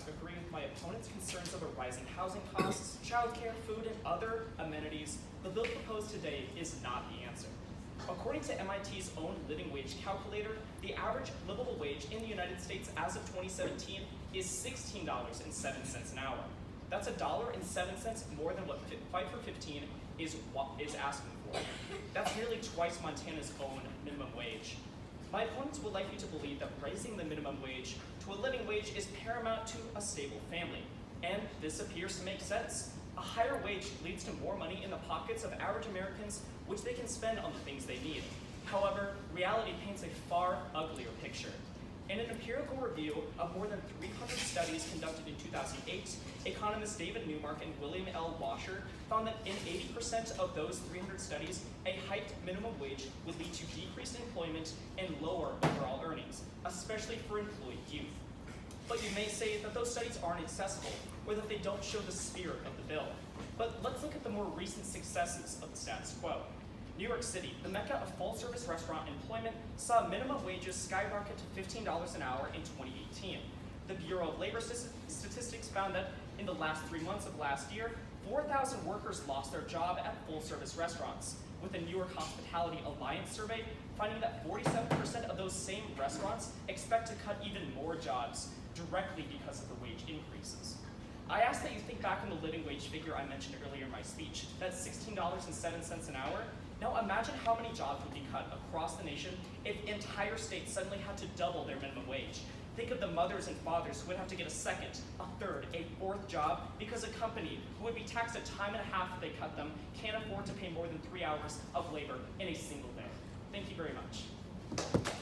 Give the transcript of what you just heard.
agree with my opponent's concerns over rising housing costs, childcare, food, and other amenities, the bill proposed today is not the answer. According to MIT's own living wage calculator, the average livable wage in the United States as of 2017 is $16.07 an hour. That's $1.07 more than what Fight for 15 is asking for. That's nearly twice Montana's own minimum wage. My opponents would like you to believe that raising the minimum wage to a living wage is paramount to a stable family, and this appears to make sense. A higher wage leads to more money in the pockets of average Americans, which they can spend on the things they need. However, reality paints a far uglier picture. In an empirical review of more than 300 studies conducted in 2008, economists David Newmark and William L. Washer found that in 80% of those 300 studies, a hiked minimum wage would lead to decreased employment and lower overall earnings, especially for employed youth. But you may say that those studies aren't accessible, or that they don't show the spirit of the bill. But let's look at the more recent successes of the status quo. New York City, the mecca of full-service restaurant employment, saw minimum wages skyrocket to $15 an hour in 2018. The Bureau of Labor Statistics found that in the last 3 months of last year, 4,000 workers lost their job at full-service restaurants, with the New York Hospitality Alliance survey finding that 47% of those same restaurants expect to cut even more jobs directly because of the wage increases. I ask that you think back on the living wage figure I mentioned earlier in my speech. That's $16.07 an hour. Now imagine how many jobs would be cut across the nation if entire states suddenly had to double their minimum wage. Think of the mothers and fathers who would have to get a second, a third, a fourth job because a company who would be taxed a time and a half if they cut them can't afford to pay more than 3 hours of labor in a single day. Thank you very much.